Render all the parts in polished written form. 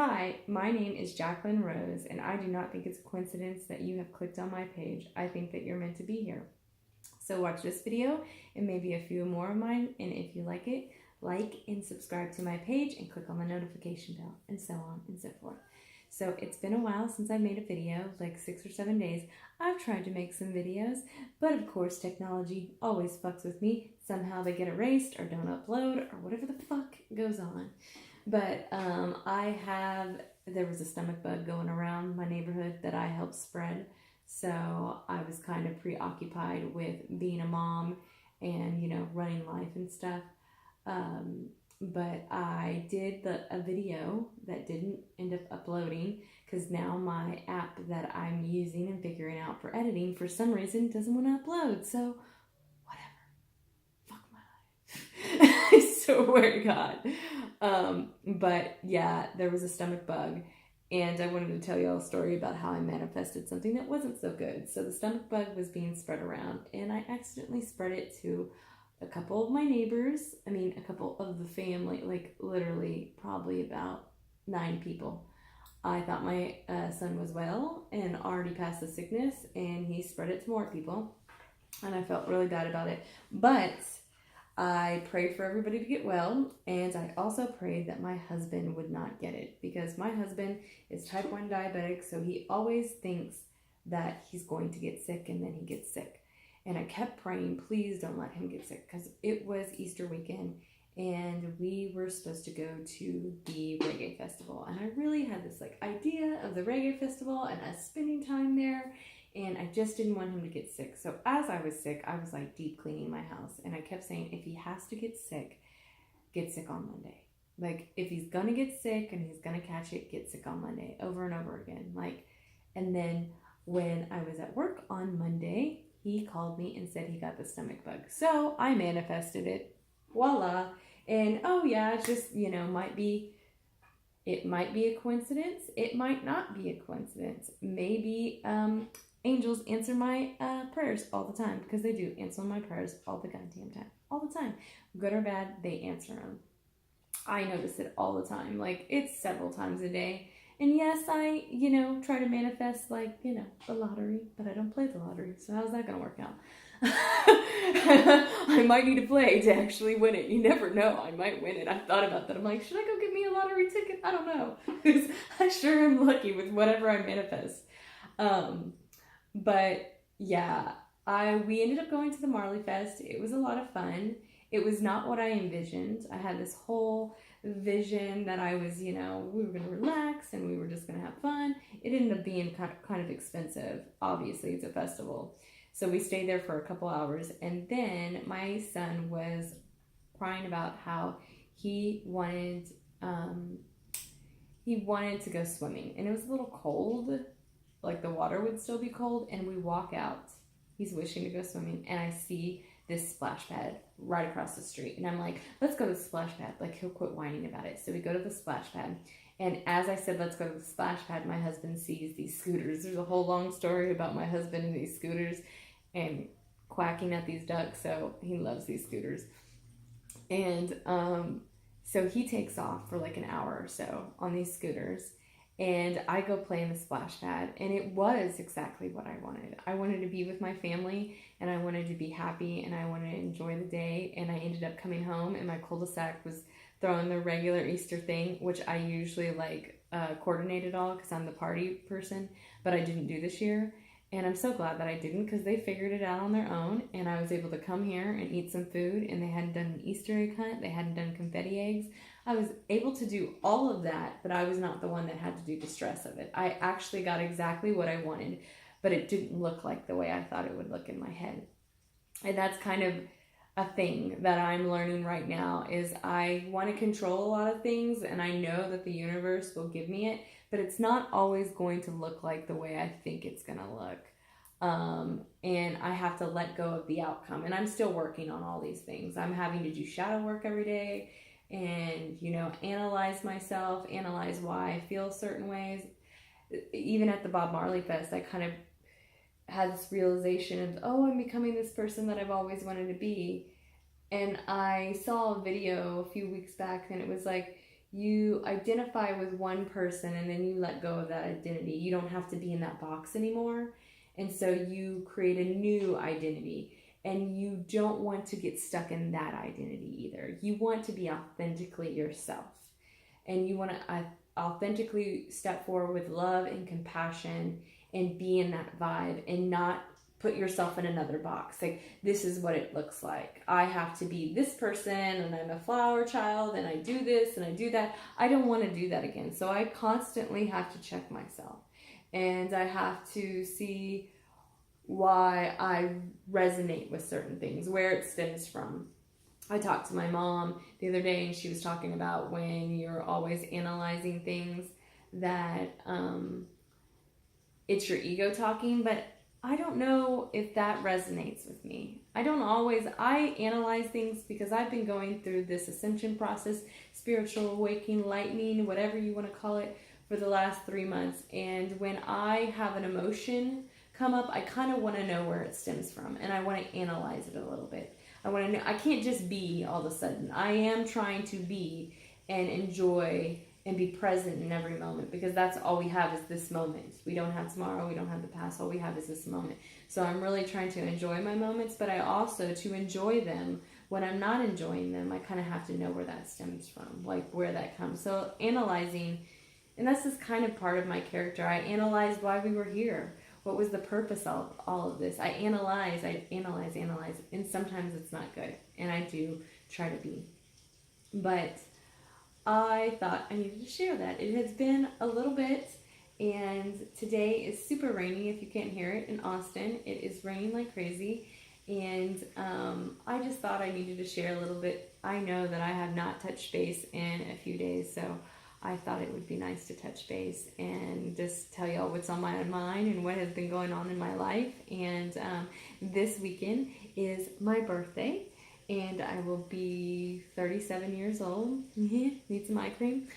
Hi, my name is Jacqueline Rose, and I do not think it's a coincidence that you have clicked on my page. I think that you're meant to be here. So watch this video and maybe a few more of mine, and if you like it, like and subscribe to my page and click on the notification bell, and so on and so forth. So it's been a while since I made a video, like 6 or 7 days. I've tried to make some videos, but of course technology always fucks with me. Somehow they get erased or don't upload or whatever the fuck goes on. But there was a stomach bug going around my neighborhood that I helped spread. So I was kind of preoccupied with being a mom and, running life and stuff. But I did a video that didn't end up uploading because now my app that I'm using and figuring out for editing for some reason doesn't want to upload. So whatever. Fuck my life. I swear to God. But yeah, there was a stomach bug. And I wanted to tell you all a story about how I manifested something that wasn't so good. So the stomach bug was being spread around, and I accidentally spread it to a couple of my neighbors. A couple of the family, like literally probably about 9 people. I thought my son was well and already passed the sickness, and he spread it to more people. And I felt really bad about it. But I prayed for everybody to get well, and I also prayed that my husband would not get it, because my husband is type 1 diabetic, so he always thinks that he's going to get sick, and then he gets sick. And I kept praying, please don't let him get sick, because it was Easter weekend, and we were supposed to go to the reggae festival, and I really had this idea of the reggae festival and us spending time there. And I just didn't want him to get sick. So as I was sick, I was deep cleaning my house. And I kept saying, if he has to get sick on Monday. If he's going to get sick and he's going to catch it, get sick on Monday. Over and over again. And then when I was at work on Monday, he called me and said he got the stomach bug. So I manifested it. Voila. And oh yeah, it's just, it might be a coincidence. It might not be a coincidence. Maybe, angels answer my prayers all the time, because they do answer my prayers all the goddamn time. All the time. Good or bad, they answer them. I notice it all the time. It's several times a day. And yes, I, try to manifest, the lottery, but I don't play the lottery. So how's that going to work out? I might need to play to actually win it. You never know. I might win it. I've thought about that. I'm like, should I go get me a lottery ticket? I don't know. Because I sure am lucky with whatever I manifest. But yeah, we ended up going to the Marley Fest. It was a lot of fun. It was not what I envisioned. I had this whole vision that I was, we were going to relax and we were just going to have fun. It ended up being kind of expensive. Obviously, it's a festival. So we stayed there for a couple hours. And then my son was crying about how he wanted to go swimming. And it was a little cold. The water would still be cold, and we walk out. He's wishing to go swimming, and I see this splash pad right across the street. And I'm like, let's go to the splash pad. He'll quit whining about it. So we go to the splash pad. And as I said, let's go to the splash pad, my husband sees these scooters. There's a whole long story about my husband and these scooters and quacking at these ducks. So he loves these scooters. And so he takes off for an hour or so on these scooters. And I go play in the splash pad, and it was exactly what I wanted. I wanted to be with my family, and I wanted to be happy, and I wanted to enjoy the day. And I ended up coming home, and my cul-de-sac was throwing the regular Easter thing, which I usually coordinate it all because I'm the party person, but I didn't do this year. And I'm so glad that I didn't, because they figured it out on their own, and I was able to come here and eat some food, and they hadn't done an Easter egg hunt. They hadn't done confetti eggs. I was able to do all of that, but I was not the one that had to do the stress of it. I actually got exactly what I wanted, but it didn't look like the way I thought it would look in my head. And that's kind of a thing that I'm learning right now, is I want to control a lot of things, and I know that the universe will give me it, but it's not always going to look like the way I think it's going to look. And I have to let go of the outcome. And I'm still working on all these things. I'm having to do shadow work every day and, analyze myself, analyze why I feel certain ways. Even at the Bob Marley Fest, I kind of had this realization of, I'm becoming this person that I've always wanted to be. And I saw a video a few weeks back, and it was you identify with one person and then you let go of that identity. You don't have to be in that box anymore. And so you create a new identity. And you don't want to get stuck in that identity either. You want to be authentically yourself. And you want to authentically step forward with love and compassion and be in that vibe and not put yourself in another box. Like, this is what it looks like. I have to be this person and I'm a flower child and I do this and I do that. I don't want to do that again. So I constantly have to check myself. And I have to see why I resonate with certain things, where it stems from. I talked to my mom the other day and she was talking about when you're always analyzing things that it's your ego talking, but I don't know if that resonates with me. I analyze things because I've been going through this ascension process, spiritual awakening, lightning, whatever you want to call it, for the last 3 months. And when I have an emotion come up, I kind of want to know where it stems from, and I want to analyze it a little bit. I want to know. I can't just be all of a sudden. I am trying to be and enjoy and be present in every moment, because that's all we have is this moment. We don't have tomorrow. We don't have the past. All we have is this moment. So I'm really trying to enjoy my moments, but I also, to enjoy them, when I'm not enjoying them, I kind of have to know where that stems from, like where that comes. So analyzing, and that's just kind of part of my character. I analyzed why we were here. What was the purpose of all of this? I analyze, and sometimes it's not good, and I do try to be. But I thought I needed to share that. It has been a little bit, and today is super rainy. If you can't hear it in Austin, it is raining like crazy, and I just thought I needed to share a little bit. I know that I have not touched base in a few days, so I thought it would be nice to touch base and just tell y'all what's on my mind and what has been going on in my life. And this weekend is my birthday, and I will be 37 years old. Need some eye cream.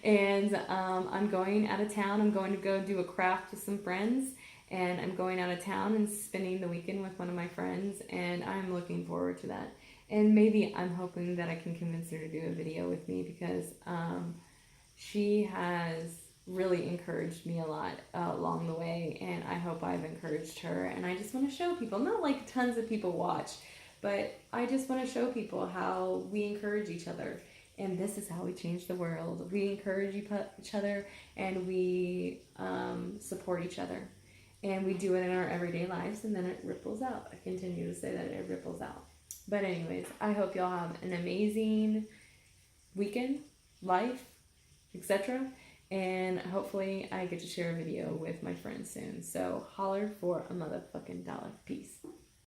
And I'm going out of town. I'm going to go do a craft with some friends, and I'm going out of town and spending the weekend with one of my friends, and I'm looking forward to that. And maybe I'm hoping that I can convince her to do a video with me, because she has really encouraged me a lot along the way, and I hope I've encouraged her. And I just want to show people, not like tons of people watch, but I just want to show people how we encourage each other. And this is how we change the world. We encourage each other, and we support each other. And we do it in our everyday lives, and then it ripples out. I continue to say that it ripples out. But anyways, I hope y'all have an amazing weekend, life, etc. And hopefully I get to share a video with my friends soon. So holler for a motherfucking dollar. Peace.